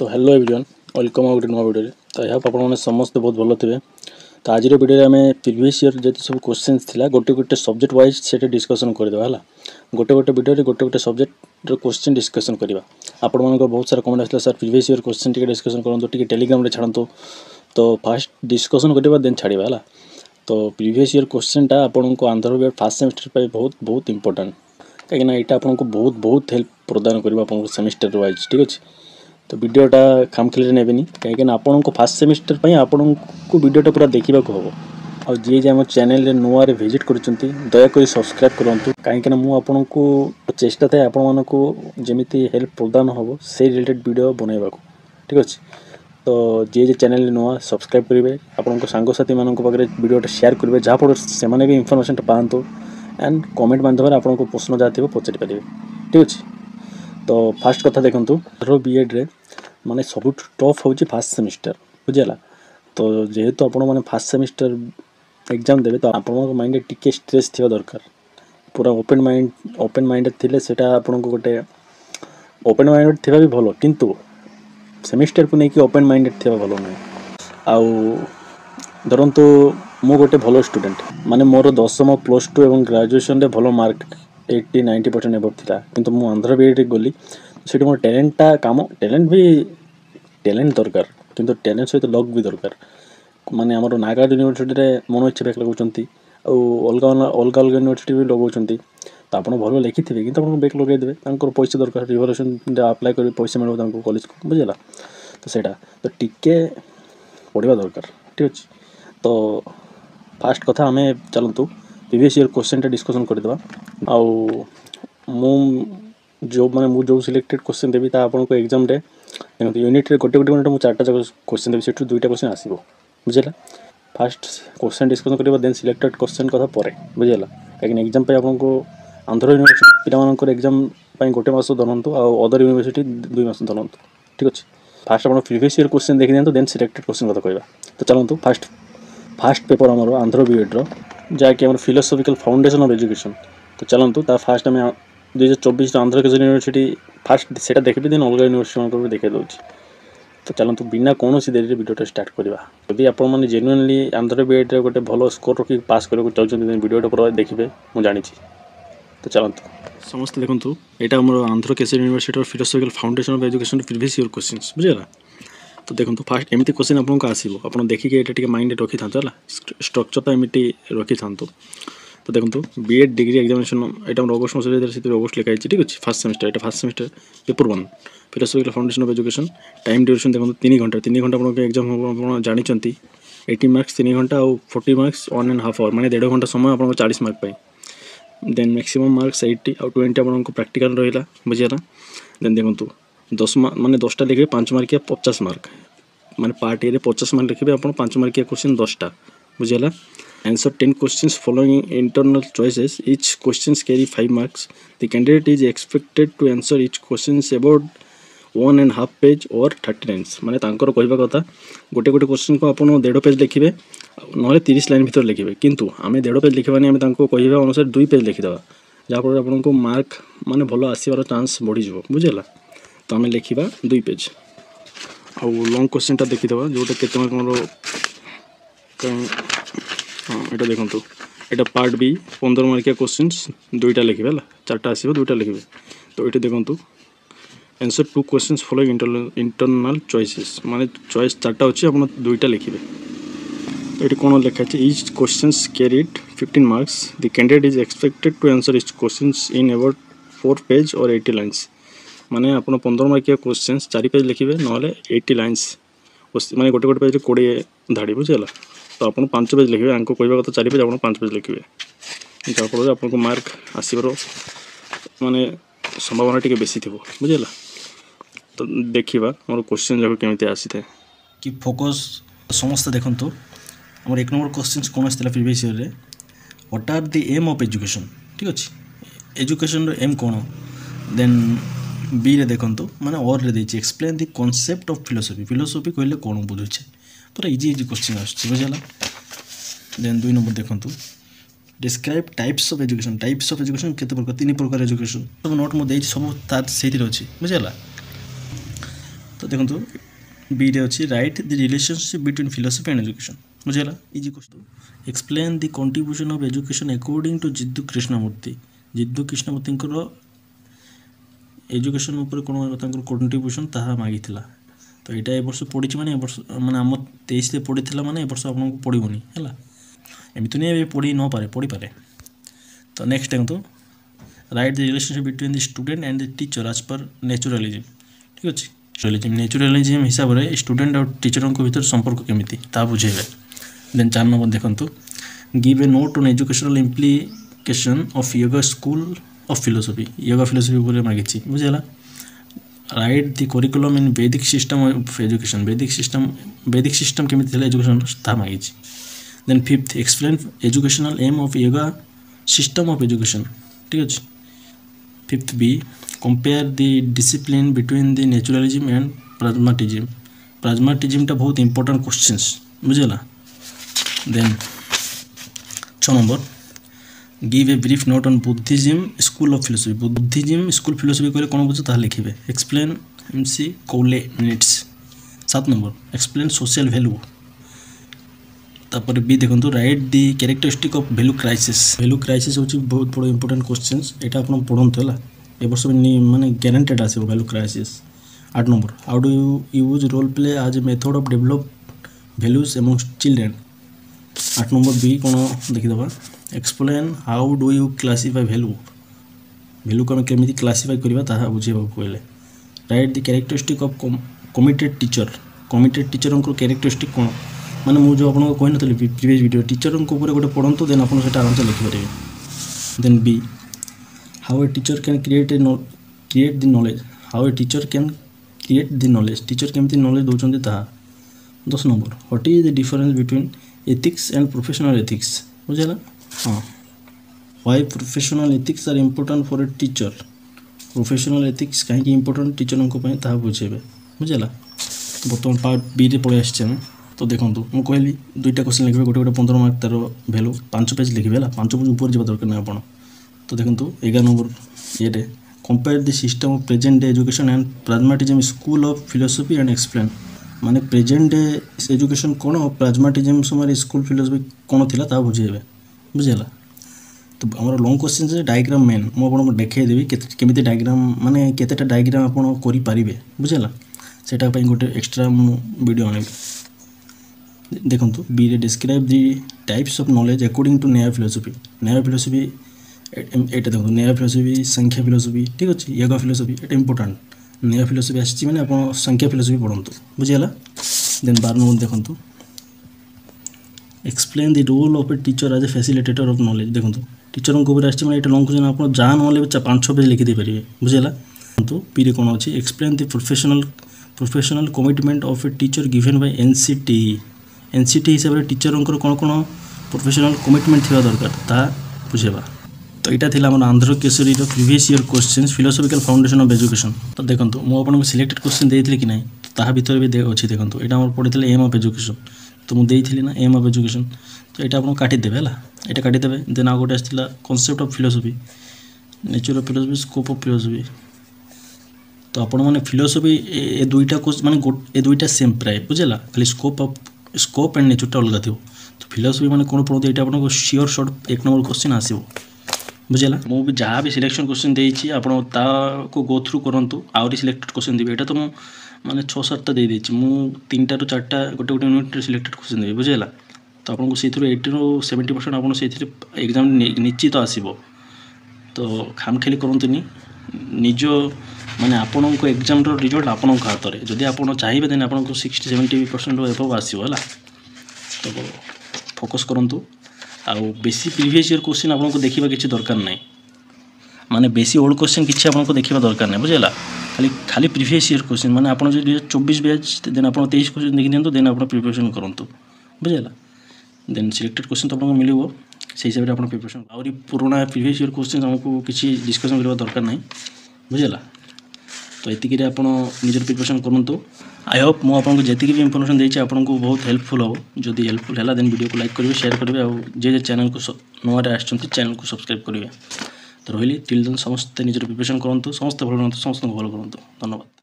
तो hello everyone welcome out नुआ video तो यहाँ आपने समस्त बहुत भल थे। तो आज वीडियो आम प्रीवियस ईयर जो सब क्वेश्चन थी गोटे गोटे सब्जेक्ट वाइज से डिस्कसन करदेवा है। गोटे गोटे वीडियो गोटे गोटे सब्जेक्ट क्वेश्चन डिस्कसन करवा। आपण मान बहुत सारा कमेंट आसला sir previous year question T discussion करूँ टी टेलीग्राम छाड़ू। तो फास्ट डिस्कसन करवा देन छाड़ा है। तो प्रीवियस ईयर क्वेश्चन टा आपन को आंध्र बिएड फास्ट सेमेस्टर बहुत बहुत इंपोर्टेंट कहीं यहाँ आपको बहुत बहुत हेल्प प्रदान कर सेमेस्टर वाइज ठीक अच्छे। तो वीडियोटा खामखिले नेबेनी कहीं आपन को फास्ट सेमेस्टर पर आपन को वीडियोटा पूरा देखा हम और जी जे आम चैनल नुआ विजिट कर दयाकोरी सब्सक्राइब करूँ कहीं मुझे को चेष्टा थाए आपण को जमी हेल्प प्रदान हम से रिलेटेड वीडियो बनवाक ठीक अच्छे। तो जी जे चैनल नुआ सब्सक्राइब करेंगे आपण सांगसाथी मान पाखे वीडियोटा शेयर करेंगे जहाँफल से भी इनफर्मेशन पातु एंड कमेंट माध्यम आपको प्रश्न जहाँ थी पचारि पारे ठीक अच्छे। तो फास्ट कथा देखूँ बीएड रे माने सब टफ हूँ फास्ट सेमिस्टर बुझेगा। तो जेहेतु आपण मैंने फास्ट सेमिस्टर एग्जाम देवे तो आपण माइंड टिके स्ट्रेस थी दरकार पूरा ओपन माइंडेड थिले सेटा आपण को गोटे ओपन माइंडेड थिबा भी भलो किंतु सेमिस्टर को लेकिन ओपन माइंडेड थिबा भलो नहीं। आउ धरंतु मु गोटे भलो स्टूडेंट माने मोर 10वीं +2 एवं ग्रेजुएशन रे भलो मार्क 80-90% एबव थिला किंतु मु आंध्र बीएड गली सेठी मोर टैलेंटा काम टैलेंट भी टैलेंट दरकार किंतु टैलेंट सहित लक भी दरकार। माने हमर नागालैंड यूनिवर्सिटी रे मन इच्छा बेक लगाउछंती आ अलग अलग यूनिवर्सिटी भी लगाउछंती। तो आपण भलो लिखिथिबे किंतु आपण बेक लगे देबे तांकर पैसा दरकार रिवोल्यूशन अप्लाई कर पैसा मिलबो तांको कॉलेज को बुझला। तो सेटा तो टिके पढ़वा दरकार ठीक अछि। तो फास्ट कथा हमें चलतु प्रीवियस ईयर क्वेश्चन टा डिस्कशन करदेवा। आउ मु जो मैंने मुझे जो सिलेक्टेड क्वेश्चन देवी आपको एग्जाम रे यूनिट रे गोटे गोटे मिनट मुझे 4टा क्वेश्चन देवी से 2टा क्वेश्चन आसो बुझेगा। फास्ट क्वेश्चन डिस्कसन करवा देन सिलेक्टेड क्वेश्चन कथा पर बुझेगा कहीं एग्जाम पे आपको आंध्र यूनिवर्सिटी पिलामानकर एग्जाम गोटे मास धरतु आउ अदर यूनिवर्सिटी 2 मास धरतु ठीक अच्छे। फास्ट आप प्रीवियस ईयर क्वेश्चन देखी दिखाँ देन सिलेक्टेड क्वेश्चन कथा कहवा। तो चलतु फास्ट पेपर आमर आंध्र बीएड जहाँकि आम फिलोसफिकल फाउंडेशन ऑफ एजुकेशन। तो चलतु फास्ट आम 2024 आंध्र केसरी यूनिवर्सिटी फास्ट से देखिए दिन अलग यूनिवर्सिटी भी देखा दूँ। तो चलतु बिना कौन देरी वीडियो स्टार्ट करवा। यदि आप जेन्युइनली आंध्र बीएड गोटे भल स्कोर रखी पास करने चाहते वीडियो पूरा देखिए मुझे जानी। तो चलतु समस्त देखूँ यहाँ आम Andhra Kesari university philosophical foundation of education previous year questions बुझेगा। तो देखो फास्ट एमती क्वेश्चन आपको आसो आप देखिए ये माइंड रखी था स्ट्रक्चर तो एमती रखी था। तो देखो बीएड डिग्री एग्जामिनेशन यहाँ अगस्ट मस अगस्ट लिखाई ठीक अच्छे। Fast semester paper 1 philosophical foundation of education time duration देखो 3 घंटा आपको एग्जाम हम आप जानते 80 मार्क्स 3 घंटा और 40 मार्क्स 1.5 आवर माने 1.5 घंटा समय आपको 40 मार्क पाए। देन मैक्सिमम मार्क्स 80 और 20 आपको प्रैक्टिकल रहा बुझेगा। देन देखो 10 माने 10टा लिखे 5 मार्किया 50 मार्क माने पार्ट ए 50 मार्क लिखे आप 5 मार्किया question 10टा बुझेगा। Answer 10 questions following internal choices. Each questions carry 5 marks. The candidate is expected to answer each questions about 1.5 page or 30 lines. माने तांकर कहवा कथा गोटे गोटे क्वेश्चन को आप 1.5 पेज लिखे ना 30 लाइन भर लिखे किंतु आम 1.5 पेज लिखानी आम कहवा अनुसार 2 पेज लिखिदेवा जहाँफल आपको मार्क माने भल आसबार चांस बढ़ीज बुझेगा। तो आम लिखा 2 पेज आउ लंग क्वेश्चन देखीदे जोटा के हाँ यहाँ देखो यहाँ पार्ट बी 15 मार्किया क्वेश्चंस 2टा लिखे है 4टा आसो 2टा लिखे। तो ये देखो answer 2 questions following internal choices माने चॉइस 4टा अच्छी आप 2टा लिखे। तो ये कौन लिखा है each questions carried 15 marks the candidate is expected to answer each questions in about 4 page और 80 लाइन्स माने आप 15 मार्किया क्वेश्चंस 4 पेज लिखे ना 80 लाइन्स माने गोटे गोटे पेज 20 धाड़ी बुझेगा। तो आप 5 पेज लिखे आंको कहवा कथा 4 पेज आप 5 पेज लिखे जहाँफल आपको मार्क आसबार माने संभावना टी बेसी थी बुझेगा। तो देखा मोर क्वेश्चन जाक केमी आसी था कि फोकस समस्त देखो आम 1 नंबर क्वेश्चन कौन आसाला प्रीवियस ईयर रे what are the aim of education ठीक अच्छे एजुकेशन रो एम कौन। देन बी रे देखो माने और रे देछि explain the concept of philosophy कहले कौन बुझे पूरा इजी क्वेश्चन आसला। देन 2 नंबर देखो डिस्क्राइब टाइप्स ऑफ एजुकेशन केते प्रकार 3 प्रकार एजुकेशन सब नोट मो देछि सब तार सेतिर अछि बुझला। तो देखो बी रे अच्छी write the relationship between philosophy and education बुझेगा easy question explain the contribution of education according to Jiddu Krishnamurti education उपर कौन कंट्रीब्यूशन ताहा मागिथिला तो यहाँ ए वर्ष पढ़ी माने माने आम 23 पढ़ी माने ए वर्ष आपको पड़ोनी है एमती नहीं पढ़ी न पारे पढ़ी पारे तो नेक्स्ट देखो write the relationship between the student and the teacher as per naturalism ठीक अच्छे नेचुरालिज्म हिसाब से स्टूडेंट और टीचर भीतर संपर्क केमिति ता बुझेबे देन 4 नंबर देखंतु give a note on educational implication of yoga school of philosophy yoga philosophy ऊपर मागिछि बुझेला write the curriculum in Vedic system of education Vedic system केमिति थिला एजुकेशन ता मागिछि then 5th explain educational aim of yoga system of education ठीक अच्छे 5th B compare the discipline between the naturalism and pragmatism टा बहुत इंपोर्टेंट क्वेश्चंस बुझेला then 6 number give a brief note on Buddhism school of philosophy Buddhism school philosophy कहले कौन बुझे ताहा लिखिबे एक्सप्लेन एमसी कौले minutes 7 number explain social value तापर बी देखो write the characteristic of value crisis होची बहुत बड़ इंपोर्टेंट क्वेश्चंस एटा आपण पढंतु हला ए वर्ष माने गारंटेड आसीबो value crisis 8 number how do you use role play as a method of develop values amongst children 8 number B कोन देखि दबा explain how do you classify value को केमिति क्लासिफाई करबा ताहा बुझेबा कहले write the characteristic of committed teacher को कैरेक्टरिस्टिक कोन माने मु जो आपन को कहन तले प्रीवियस वीडियो टीचर को ऊपर गोटे पढंतु देन आपन सेटा आराम से लिखि परिबे then B how a teacher can create the knowledge teacher केमती नॉलेज दउचंदी ताहा 10 number what is the difference between ethics and professional ethics बुझेला हां why professional ethics are important for a teacher professional ethics काहे कि important teacher को पय ताहा बुझेबे बुझेला बर्तमान पार्ट बी रे पळे आछे तो देखो मुझे कहली 2टा क्वेश्चन लिखे गोटे 15 मार्क तार भैल्यू 5 पेज लिखे 5 पेज ऊपर जावा दरकार ना आपण तो देखो 11 नंबर ये compare the system of present day education and pragmatism school of philosophy and explain माने प्रेजेंट डे एजुकेशन कौन और प्राग्माटिज्म समय स्कूल फिलोसफी कौन थिला ता बुझेबे बुझेला तो हमर लॉन्ग क्वेश्चन से डायग्राम मेन मो आपन देखाई देबी केमिति डायग्राम माने केतेटा डायग्राम आपन करि पारिबे बुझेला सेटा पई गोटे एक्स्ट्रा वीडियो आने देखो बी रे describe the types of knowledge according to Nyaya philosophy एटा देखो नया फिलोसफी संख्या फिलोसफी ठीक अच्छे योगा फिलोसफी एटा इंपोर्टेंट नया फिलोसफी आछि माने आपण संख्या फिलोसफी पढंतु बुझियला देन 12 नंबर देखंतु explain the role of a teacher as a facilitator of knowledge देखो टीचर को ऊपर आछि माने एटा लॉन्ग क्वेश्चन आपण जान नले 5 पेज लिखि दे परिबे बुझियला तो पी रे कोन अछि explain the professional commitment of a teacher given by NCT हिसाब से टीचर कौन कौन प्रोफेशनल कमिटमेंट थी दरकार ता बुझेबा तो यहाँ थिला हमर Andhra Kesari previous year questions philosophical foundation of education तो देखो मु आपन सिलेक्टेड क्वेश्चन देइथिली कि नहीं तो ताहा भीतर भी अच्छी देखो यहाँ हमर पढ़ी एम ऑफ एजुकेशन तो मुझे देइथिली ना एम ऑफ एजुकेशन तो यहाँ आपन काटी देबे हला एटा काटी देबे देन आ गोटे आछिला concept of philosophy nature of philosophy scope of philosophy तो आपण माने फिलोसफी ए दुईटा कोर्स माने ए दुईटा सेम प्राय बुझेला खाली स्कोप एंड नेचर अलग थी तो फिलोसफी मैंने कौन पढ़ते यहाँ आपको सियोर सर्ट 1 नंबर क्वेश्चन आसो बुझेगा मुझे जहाँ भी सिलेक्शन क्वेश्चन देती आपको गो थ्रू करूँ आहरी सिलेक्टेड क्वेश्चन देवी यहाँ तो मुझे 6-7टा दे मुझे 3टा ରୁ 4टा गोटे गोटे यूनिट सिलेक्टेड क्वेश्चन देवी बुझेगा तो आपको से 80 ରୁ 70% आप एग्जाम निश्चित आसो तो खामखेली करतुनि निज माने आपण को एग्जाम रो रिजल्ट आपण हाथ में जदि आप चाहिए देन आपको 60-70% एबव आसो है तो फोकस करंतु आ बेसी प्रीवियस ईयर क्वेश्चन आपको देखा किसी दरकार ना माने बेसी ओल्ड क्वेश्चन किसी आपको देखा दरकार ना बुझेगा खाली प्रीवियस ईयर क्वेश्चन माने आप 2024 बैच देन आप 23 क्वेश्चन देखी दिखाँ देन आप प्रिपरेशन करूँ बुझेगा देन सिलेक्टेड क्वेश्चन तो आपको मिल से हिसाब से आप प्रिपरेशन आहरी पुराना प्रीवियस ईयर क्वेश्चन आमको किसी डिस्कसन करवा दरकार ना बुझेगा तो ये आप निजर प्रिपरेशन करूँ आई होप मुझे जी भी इनफॉरमेशन देती आपको बहुत हेल्पफुल हो जदि हेल्पफुल है देन वीडियो को लाइक करेंगे शेयर करेंगे और जे चैनल को नुआ चैनल को सब्सक्राइब करेंगे तो रही टिल देन समस्ते निजर प्रिपरेशन करूँ समस्त भल समस्त भल करूँ धन्यवाद।